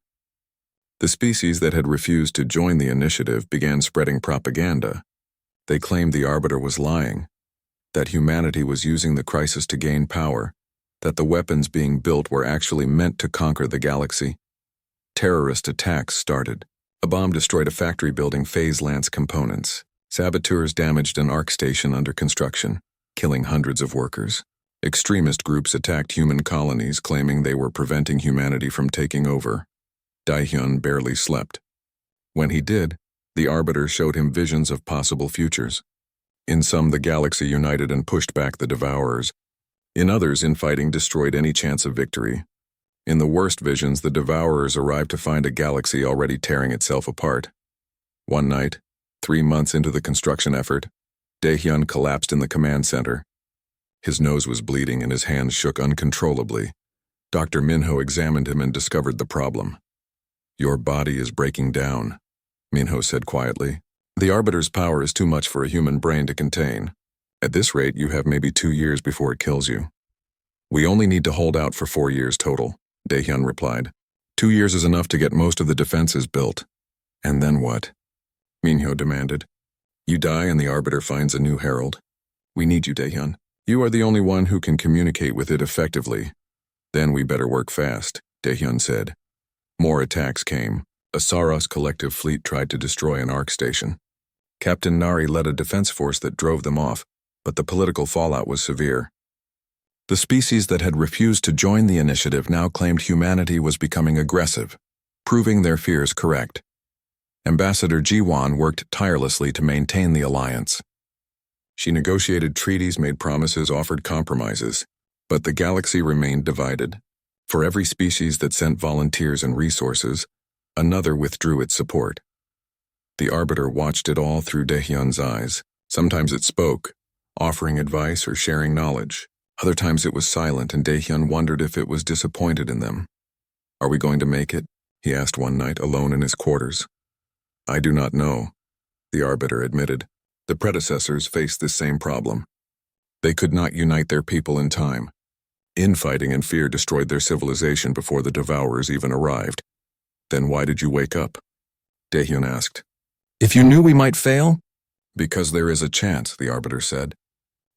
The species that had refused to join the initiative began spreading propaganda. They claimed the Arbiter was lying, that humanity was using the crisis to gain power, that the weapons being built were actually meant to conquer the galaxy. Terrorist attacks started. A bomb destroyed a factory building phase lance components. Saboteurs damaged an ARC station under construction, killing hundreds of workers. Extremist groups attacked human colonies, claiming they were preventing humanity from taking over. Daehyun barely slept. When he did, the Arbiter showed him visions of possible futures. In some, the galaxy united and pushed back the Devourers. In others, infighting destroyed any chance of victory. In the worst visions, the Devourers arrived to find a galaxy already tearing itself apart. One night, 3 months into the construction effort, Daehyun collapsed in the command center. His nose was bleeding and his hands shook uncontrollably. Dr. Minho examined him and discovered the problem. Your body is breaking down, Minho said quietly. The Arbiter's power is too much for a human brain to contain. At this rate, you have maybe 2 years before it kills you. We only need to hold out for 4 years total, Daehyun replied. 2 years is enough to get most of the defenses built. And then what? Minho demanded. You die and the Arbiter finds a new herald. We need you, Daehyun. You are the only one who can communicate with it effectively. Then we better work fast, Daehyun said. More attacks came. A Saros collective fleet tried to destroy an ARC station. Captain Nari led a defense force that drove them off, but the political fallout was severe. The species that had refused to join the initiative now claimed humanity was becoming aggressive, proving their fears correct. Ambassador Ji-won worked tirelessly to maintain the alliance. She negotiated treaties, made promises, offered compromises, but the galaxy remained divided. For every species that sent volunteers and resources, another withdrew its support. The Arbiter watched it all through Daehyun's eyes. Sometimes it spoke, offering advice or sharing knowledge. Other times it was silent, and Daehyun wondered if it was disappointed in them. Are we going to make it? He asked one night, alone in his quarters. I do not know, the Arbiter admitted. The predecessors faced this same problem. They could not unite their people in time. Infighting and fear destroyed their civilization before the Devourers even arrived. Then why did you wake up? Daehyun asked. If you knew we might fail? Because there is a chance, the Arbiter said.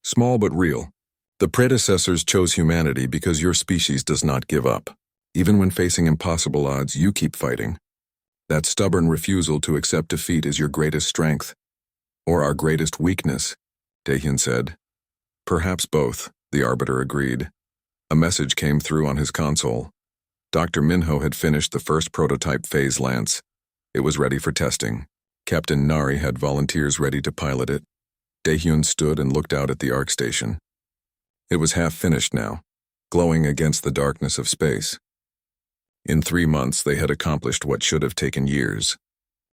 Small but real. The predecessors chose humanity because your species does not give up. Even when facing impossible odds, you keep fighting. That stubborn refusal to accept defeat is your greatest strength. Or our greatest weakness, Daehyun said. Perhaps both, the Arbiter agreed. A message came through on his console. Dr. Minho had finished the first prototype phase lance. It was ready for testing. Captain Nari had volunteers ready to pilot it. Daehyun stood and looked out at the ARC station. It was half finished now, glowing against the darkness of space. In 3 months, they had accomplished what should have taken years.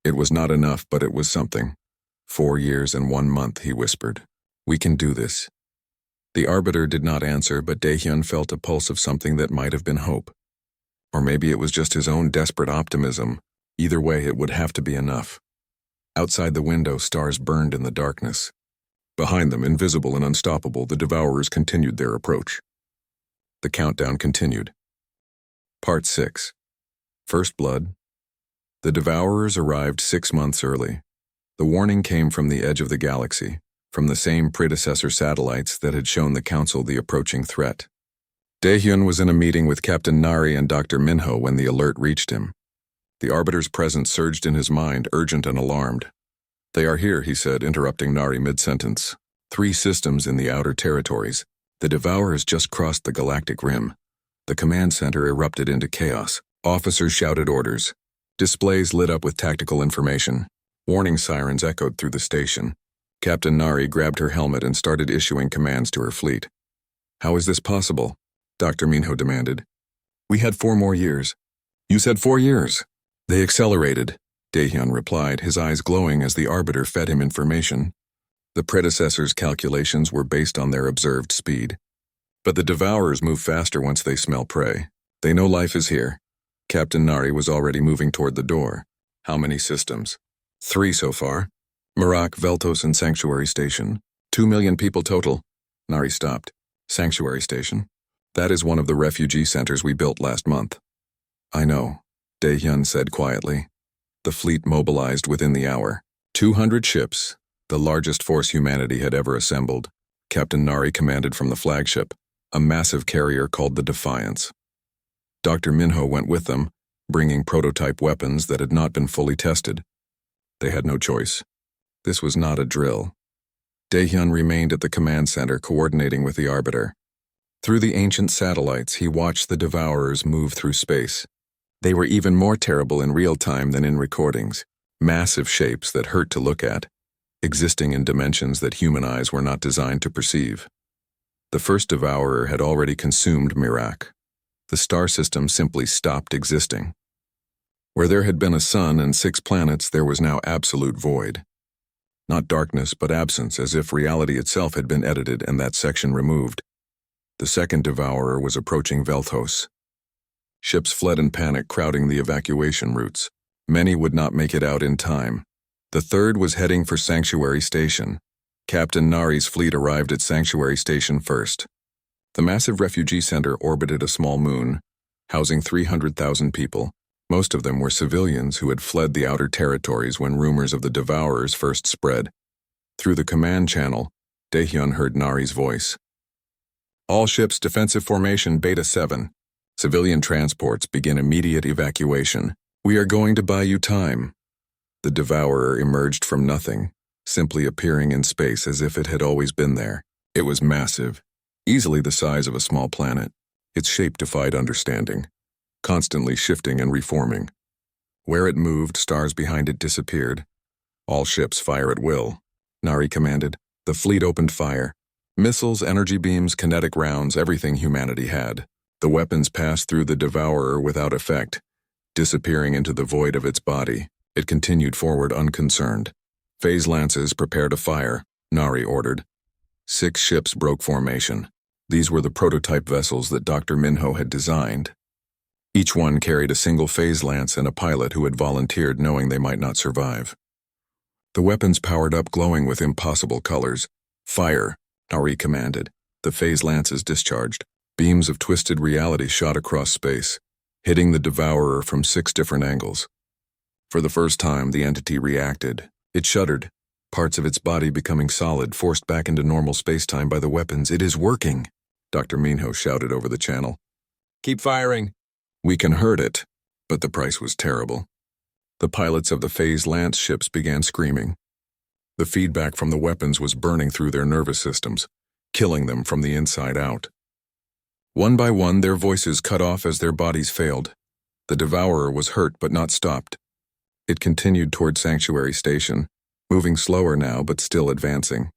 It was not enough, but it was something. 4 years and 1 month, he whispered. We can do this. The Arbiter did not answer, but Daehyun felt a pulse of something that might have been hope. Or maybe it was just his own desperate optimism. Either way, it would have to be enough. Outside the window, stars burned in the darkness. Behind them, invisible and unstoppable, the Devourers continued their approach. The countdown continued. Part 6. First Blood. The Devourers arrived 6 months early. The warning came from the edge of the galaxy, from the same predecessor satellites that had shown the Council the approaching threat. Daehyun was in a meeting with Captain Nari and Dr. Minho when the alert reached him. The Arbiter's presence surged in his mind, urgent and alarmed. They are here, he said, interrupting Nari mid-sentence. 3 systems in the outer territories. The Devourers just crossed the galactic rim. The command center erupted into chaos. Officers shouted orders. Displays lit up with tactical information. Warning sirens echoed through the station. Captain Nari grabbed her helmet and started issuing commands to her fleet. How is this possible? Dr. Minho demanded. We had 4 more years. You said 4 years. They accelerated, Daehyun replied, his eyes glowing as the Arbiter fed him information. The predecessors' calculations were based on their observed speed. But the Devourers move faster once they smell prey. They know life is here. Captain Nari was already moving toward the door. How many systems? 3 so far. Merak, Veltos, and Sanctuary Station. 2 million people total. Nari stopped. Sanctuary Station? That is one of the refugee centers we built last month. I know, Daehyun said quietly. The fleet mobilized within the hour. 200 ships, the largest force humanity had ever assembled. Captain Nari commanded from the flagship, a massive carrier called the Defiance. Dr. Minho went with them, bringing prototype weapons that had not been fully tested. They had no choice. This was not a drill. Daehyun remained at the command center, coordinating with the Arbiter. Through the ancient satellites, he watched the Devourers move through space. They were even more terrible in real time than in recordings. Massive shapes that hurt to look at, existing in dimensions that human eyes were not designed to perceive. The first Devourer had already consumed Merak. The star system simply stopped existing. Where there had been a sun and 6 planets, there was now absolute void. Not darkness, but absence, as if reality itself had been edited and that section removed. The second Devourer was approaching Veltos. Ships fled in panic, crowding the evacuation routes. Many would not make it out in time. The third was heading for Sanctuary Station. Captain Nari's fleet arrived at Sanctuary Station first. The massive refugee center orbited a small moon, housing 300,000 people. Most of them were civilians who had fled the outer territories when rumors of the Devourers first spread. Through the command channel, Daehyun heard Nari's voice. All ships defensive formation Beta 7. Civilian transports begin immediate evacuation. We are going to buy you time. The Devourer emerged from nothing, simply appearing in space as if it had always been there. It was massive, easily the size of a small planet. Its shape defied understanding, constantly shifting and reforming. Where it moved, stars behind it disappeared. All ships fire at will, Nari commanded. The fleet opened fire. Missiles, energy beams, kinetic rounds, everything humanity had. The weapons passed through the Devourer without effect, disappearing into the void of its body. It continued forward unconcerned. Phase lances, prepare to fire, Nari ordered. 6 ships broke formation. These were the prototype vessels that Dr. Minho had designed. Each one carried a single phase lance and a pilot who had volunteered knowing they might not survive. The weapons powered up, glowing with impossible colors. Fire, Nari commanded. The phase lances discharged. Beams of twisted reality shot across space. hitting the devourer from 6 different angles. For the first time, the entity reacted. It shuddered, parts of its body becoming solid, forced back into normal space-time by the weapons. "It is working," Dr. Minho shouted over the channel. "Keep firing." "We can hurt it," but the price was terrible. The pilots of the Phase Lance ships began screaming. The feedback from the weapons was burning through their nervous systems, killing them from the inside out. One by one, their voices cut off as their bodies failed. The devourer was hurt but not stopped. It continued toward Sanctuary Station, moving slower now but still advancing.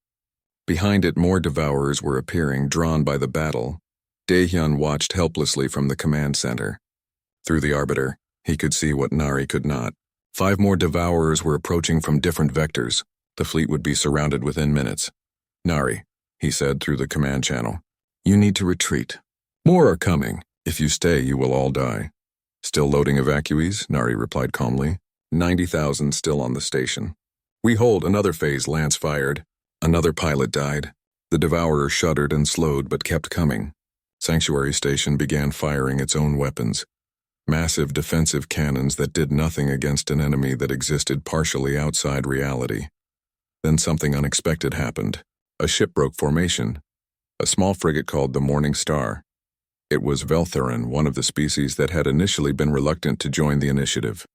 Behind it, more devourers were appearing, drawn by the battle. Daehyun watched helplessly from the command center. Through the Arbiter, he could see what Nari could not. 5 more devourers were approaching from different vectors. The fleet would be surrounded within minutes. "Nari," he said through the command channel, "you need to retreat. More are coming. If you stay, you will all die." "Still loading evacuees?" Nari replied calmly. 90,000 still on the station. "We hold." Another Phase Lance fired. Another pilot died. The devourer shuddered and slowed but kept coming. Sanctuary Station began firing its own weapons. Massive defensive cannons that did nothing against an enemy that existed partially outside reality. Then something unexpected happened. A ship broke formation. A small frigate called the Morning Star. It was Velthurin, one of the species that had initially been reluctant to join the initiative.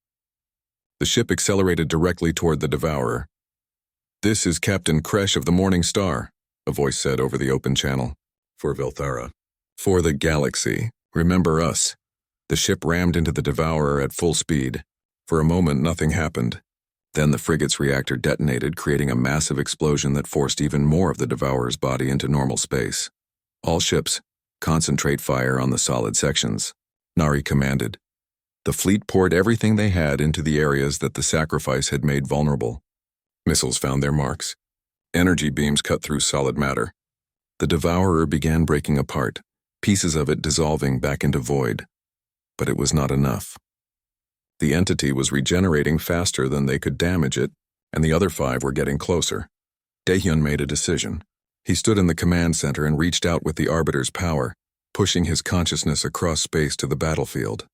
The ship accelerated directly toward the devourer. "This is Captain Kresh of the Morning Star," a voice said over the open channel. "For Velthara. For the galaxy. Remember us." The ship rammed into the devourer at full speed. For a moment, nothing happened. Then the frigate's reactor detonated, creating a massive explosion that forced even more of the devourer's body into normal space. "All ships, concentrate fire on the solid sections," Nari commanded. The fleet poured everything they had into the areas that the sacrifice had made vulnerable. Missiles found their marks. Energy beams cut through solid matter. The devourer began breaking apart, pieces of it dissolving back into void. But it was not enough. The entity was regenerating faster than they could damage it, and the other 5 were getting closer. Daehyun made a decision. He stood in the command center and reached out with the Arbiter's power, pushing his consciousness across space to the battlefield.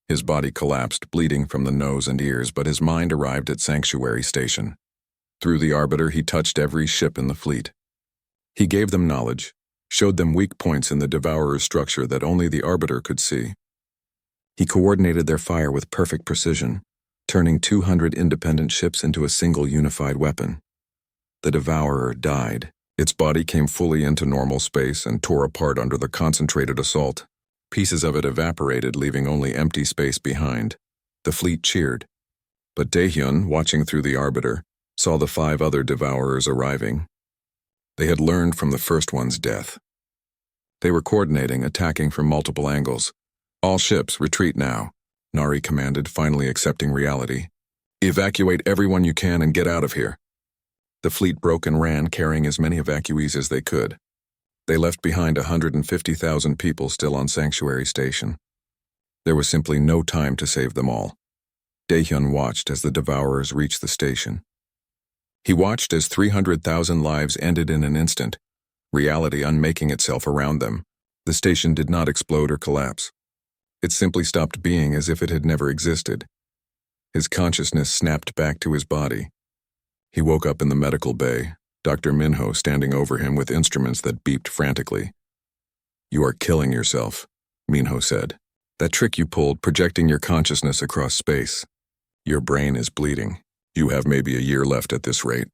His body collapsed, bleeding from the nose and ears, but his mind arrived at Sanctuary Station. Through the Arbiter, he touched every ship in the fleet. He gave them knowledge, showed them weak points in the Devourer's structure that only the Arbiter could see. He coordinated their fire with perfect precision, turning 200 independent ships into a single unified weapon. The Devourer died. Its body came fully into normal space and tore apart under the concentrated assault. Pieces of it evaporated, leaving only empty space behind. The fleet cheered. But Daehyun, watching through the Arbiter, saw the 5 other Devourers arriving. They had learned from the first one's death. They were coordinating, attacking from multiple angles. "All ships, retreat now," Nari commanded, finally accepting reality. "Evacuate everyone you can and get out of here." The fleet broke and ran, carrying as many evacuees as they could. They left behind 150,000 people still on Sanctuary Station. There was simply no time to save them all. Daehyun watched as the Devourers reached the station. He watched as 300,000 lives ended in an instant, reality unmaking itself around them. The station did not explode or collapse. It simply stopped being, as if it had never existed. His consciousness snapped back to his body. He woke up in the medical bay, Dr. Minho standing over him with instruments that beeped frantically. "You are killing yourself," Minho said. "That trick you pulled, projecting your consciousness across space. Your brain is bleeding. You have maybe a year left at this rate."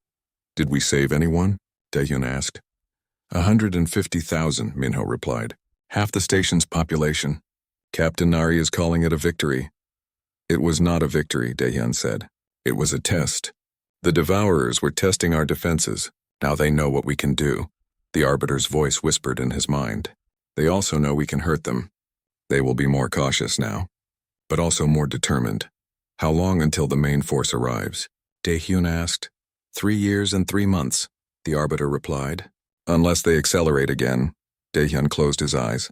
"Did we save anyone?" Daehyun asked. 150,000, Minho replied. "Half the station's population. Captain Nari is calling it a victory." "It was not a victory," Daehyun said. "It was a test. The Devourers were testing our defenses. Now they know what we can do," the Arbiter's voice whispered in his mind. "They also know we can hurt them. They will be more cautious now, but also more determined." "How long until the main force arrives?" Daehyun asked. 3 years and 3 months, the Arbiter replied. "Unless they accelerate again." Daehyun closed his eyes.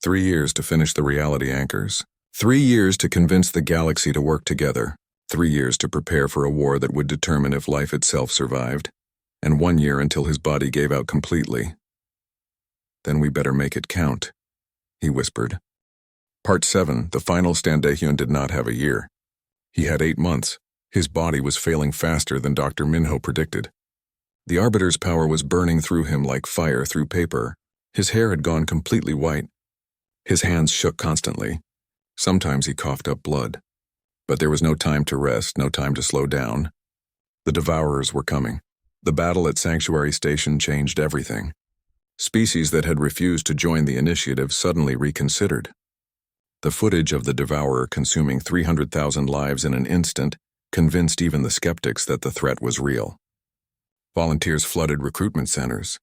3 years to finish the reality anchors. 3 years to convince the galaxy to work together. 3 years to prepare for a war that would determine if life itself survived. And 1 year until his body gave out completely. "Then we better make it count," he whispered. Part 7, the final stand. Daehyun did not have a year. He had 8 months. His body was failing faster than Dr. Minho predicted. The Arbiter's power was burning through him like fire through paper. His hair had gone completely white. His hands shook constantly. Sometimes he coughed up blood. But there was no time to rest, no time to slow down. The Devourers were coming. The battle at Sanctuary Station changed everything. Species that had refused to join the initiative suddenly reconsidered. The footage of the Devourer consuming 300,000 lives in an instant convinced even the skeptics that the threat was real. Volunteers flooded recruitment centers.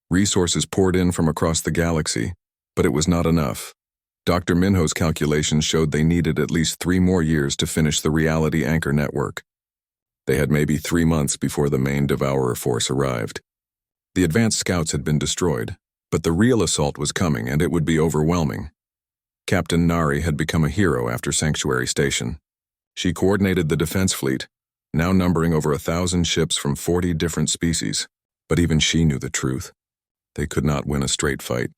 Resources poured in from across the galaxy, but it was not enough. Dr. Minho's calculations showed they needed at least 3 more years to finish the Reality Anchor network. They had maybe 3 months before the main Devourer force arrived. The advanced scouts had been destroyed, but the real assault was coming, and it would be overwhelming. Captain Nari had become a hero after Sanctuary Station. She coordinated the defense fleet, now numbering over 1,000 ships from 40 different species. But even she knew the truth. They could not win a straight fight.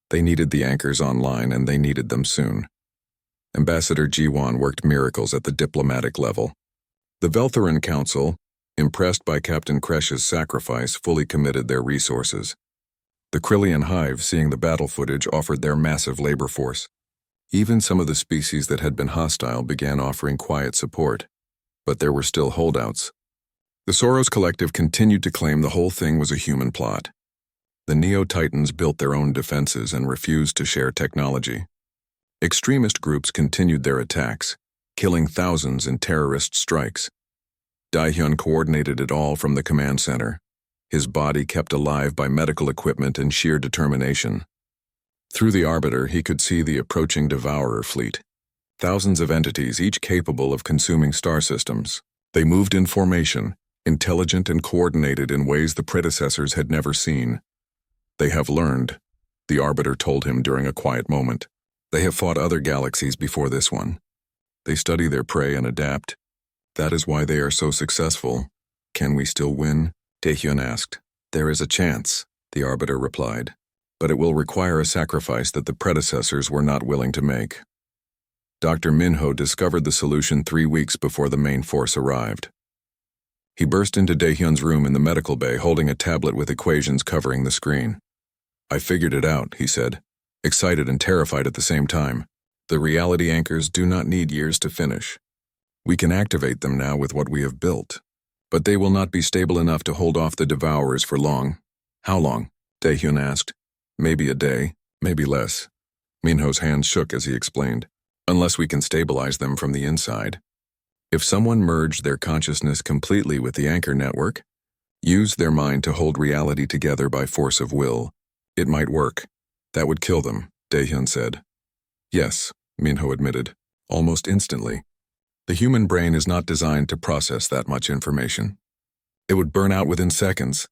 They needed the anchors online, and they needed them soon. Ambassador Jiwon worked miracles at the diplomatic level. The Veltheran Council, impressed by Captain Kresh's sacrifice, fully committed their resources. The Krillian Hive, seeing the battle footage, offered their massive labor force. Even some of the species that had been hostile began offering quiet support. But there were still holdouts. The Soros Collective continued to claim the whole thing was a human plot. The Neo-Titans built their own defenses and refused to share technology. Extremist groups continued their attacks, killing thousands in terrorist strikes. Daehyun coordinated it all from the command center, his body kept alive by medical equipment and sheer determination. Through the Arbiter, he could see the approaching Devourer fleet. Thousands of entities, each capable of consuming star systems. They moved in formation, intelligent and coordinated in ways the predecessors had never seen. They have learned, the Arbiter told him during a quiet moment. They have fought other galaxies before this one. They study their prey and adapt. That is why they are so successful. Can we still win? Daehyun asked. There is a chance, the Arbiter replied. But it will require a sacrifice that the predecessors were not willing to make. Dr. Minho discovered the solution 3 weeks before the main force arrived. He burst into Daehyun's room in the medical bay holding a tablet with equations covering the screen. I figured it out, he said, excited and terrified at the same time. The reality anchors do not need years to finish. We can activate them now with what we have built. But they will not be stable enough to hold off the Devourers for long. How long? Daehyun asked. Maybe a day, maybe less. Minho's hands shook as he explained. Unless we can stabilize them from the inside. If someone merged their consciousness completely with the anchor network, used their mind to hold reality together by force of will, it might work. That would kill them, Daehyun said. Yes, Minho admitted, almost instantly. The human brain is not designed to process that much information. It would burn out within seconds,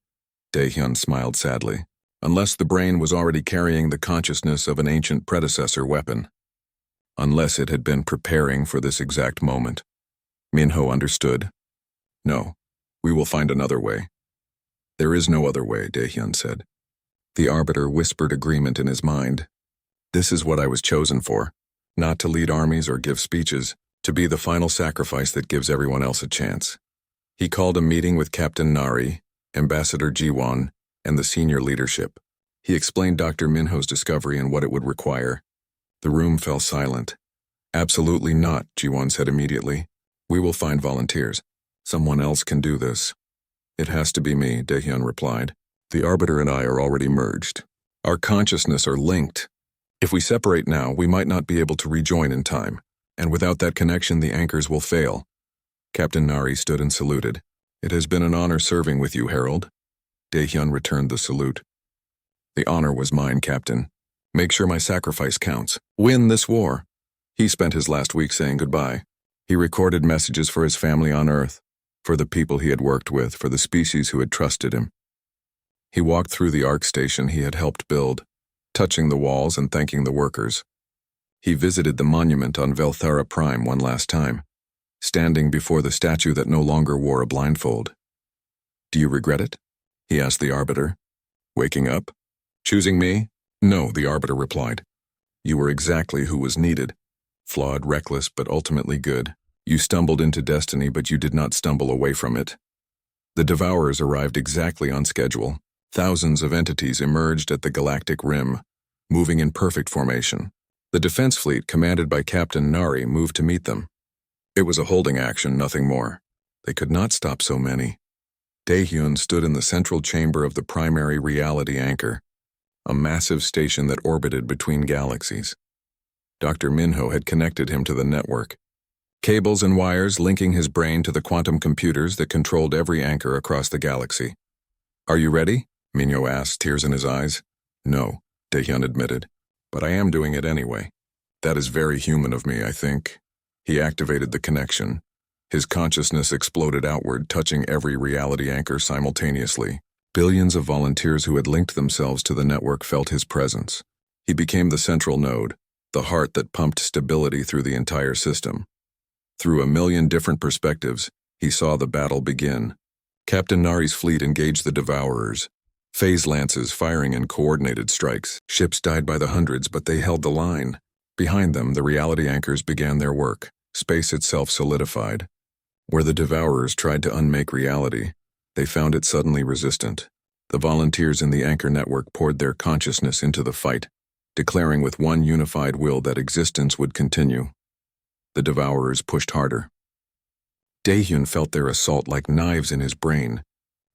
Daehyun smiled sadly, unless the brain was already carrying the consciousness of an ancient predecessor weapon. Unless it had been preparing for this exact moment. Minho understood. No, we will find another way. There is no other way, Daehyun said. The Arbiter whispered agreement in his mind. This is what I was chosen for, not to lead armies or give speeches, to be the final sacrifice that gives everyone else a chance. He called a meeting with Captain Nari, Ambassador Jiwon, and the senior leadership. He explained Dr. Minho's discovery and what it would require. The room fell silent. Absolutely not, Jiwon said immediately. We will find volunteers. Someone else can do this. It has to be me, Daehyun replied. The Arbiter and I are already merged. Our consciousness are linked. If we separate now, we might not be able to rejoin in time, and without that connection the anchors will fail. Captain Nari stood and saluted. It has been an honor serving with you, Herald. Daehyun returned the salute. The honor was mine, Captain. Make sure my sacrifice counts. Win this war. He spent his last week saying goodbye. He recorded messages for his family on Earth, for the people he had worked with, for the species who had trusted him. He walked through the ARC station he had helped build, touching the walls and thanking the workers. He visited the monument on Velthara Prime one last time, standing before the statue that no longer wore a blindfold. Do you regret it? He asked the Arbiter. Waking up? Choosing me? No, the Arbiter replied. You were exactly who was needed. Flawed, reckless, but ultimately good. You stumbled into destiny, but you did not stumble away from it. The Devourers arrived exactly on schedule. Thousands of entities emerged at the Galactic Rim, moving in perfect formation. The defense fleet, commanded by Captain Nari, moved to meet them. It was a holding action, nothing more. They could not stop so many. Daehyun stood in the central chamber of the primary reality anchor, a massive station that orbited between galaxies. Dr. Minho had connected him to the network, cables and wires linking his brain to the quantum computers that controlled every anchor across the galaxy. "Are you ready?" Minho asked, tears in his eyes. "No," Daehyun admitted, "but I am doing it anyway. That is very human of me, I think." He activated the connection. His consciousness exploded outward, touching every reality anchor simultaneously. Billions of volunteers who had linked themselves to the network felt his presence. He became the central node, the heart that pumped stability through the entire system. Through a million different perspectives, he saw the battle begin. Captain Nari's fleet engaged the Devourers, phase lances firing in coordinated strikes. Ships died by the hundreds, but they held the line. Behind them, the reality anchors began their work. Space itself solidified. Where the Devourers tried to unmake reality, they found it suddenly resistant. The volunteers in the anchor network poured their consciousness into the fight, declaring with one unified will that existence would continue. The Devourers pushed harder. Daehyun felt their assault like knives in his brain.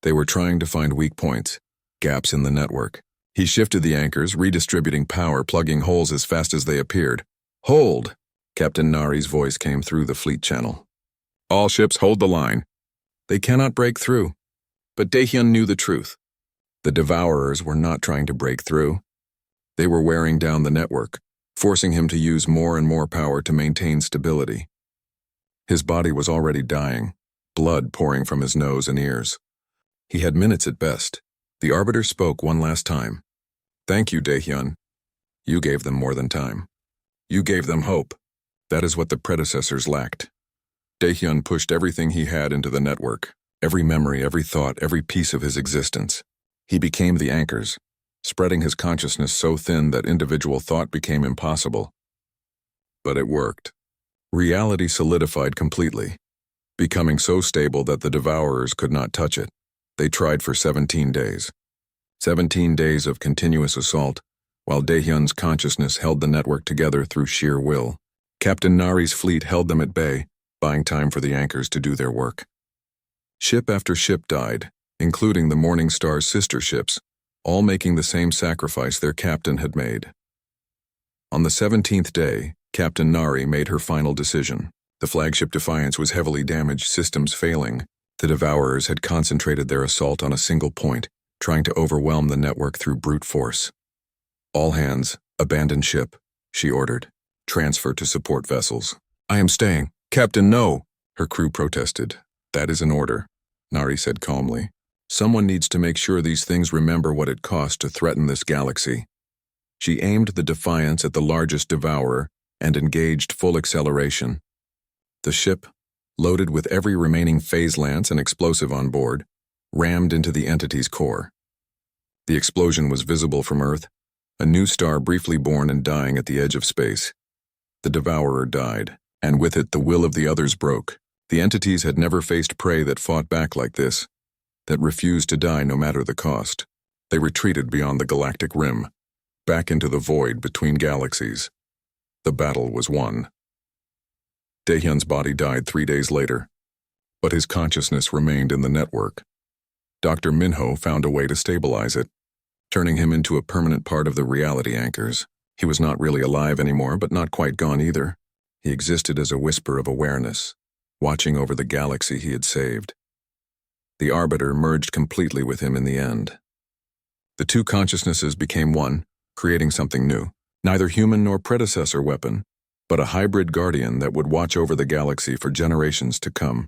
They were trying to find weak points, gaps in the network. He shifted the anchors, redistributing power, plugging holes as fast as they appeared. "Hold!" Captain Nari's voice came through the fleet channel. "All ships hold the line. They cannot break through." But Daehyun knew the truth. The Devourers were not trying to break through. They were wearing down the network, forcing him to use more and more power to maintain stability. His body was already dying, blood pouring from his nose and ears. He had minutes at best. The Arbiter spoke one last time. "Thank you, Daehyun. You gave them more than time. You gave them hope. That is what the predecessors lacked." Daehyun pushed everything he had into the network, every memory, every thought, every piece of his existence. He became the anchors, spreading his consciousness so thin that individual thought became impossible. But it worked. Reality solidified completely, becoming so stable that the Devourers could not touch it. They tried for 17 days. 17 days of continuous assault, while Daehyun's consciousness held the network together through sheer will. Captain Nari's fleet held them at bay, buying time for the anchors to do their work. Ship after ship died, including the Morning Star's sister ships, all making the same sacrifice their captain had made. On the 17th day, Captain Nari made her final decision. The flagship Defiance was heavily damaged, systems failing. The Devourers had concentrated their assault on a single point, trying to overwhelm the network through brute force. "All hands, abandon ship," she ordered. "Transfer to support vessels." "I am staying." "Captain, no!" her crew protested. "That is an order," Nari said calmly. "Someone needs to make sure these things remember what it cost to threaten this galaxy." She aimed the Defiance at the largest Devourer and engaged full acceleration. The ship, loaded with every remaining phase lance and explosive on board, rammed into the entity's core. The explosion was visible from Earth, a new star briefly born and dying at the edge of space. The Devourer died, and with it the will of the others broke. The entities had never faced prey that fought back like this, that refused to die no matter the cost. They retreated beyond the galactic rim, back into the void between galaxies. The battle was won. Daehyun's body died 3 days later, but his consciousness remained in the network. Dr. Minho found a way to stabilize it, turning him into a permanent part of the reality anchors. He was not really alive anymore, but not quite gone either. He existed as a whisper of awareness, watching over the galaxy he had saved. The Arbiter merged completely with him in the end. The two consciousnesses became one, creating something new. Neither human nor predecessor weapon, but a hybrid guardian that would watch over the galaxy for generations to come.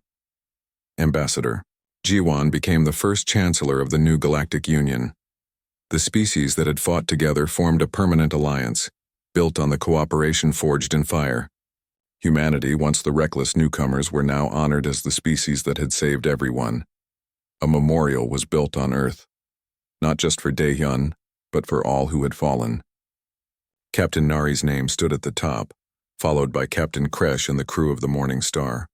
Ambassador Jiwon became the first chancellor of the new Galactic Union. The species that had fought together formed a permanent alliance, built on the cooperation forged in fire. Humanity, once the reckless newcomers, were now honored as the species that had saved everyone. A memorial was built on Earth, not just for Daehyun, but for all who had fallen. Captain Nari's name stood at the top, followed by Captain Kresh and the crew of the Morning Star.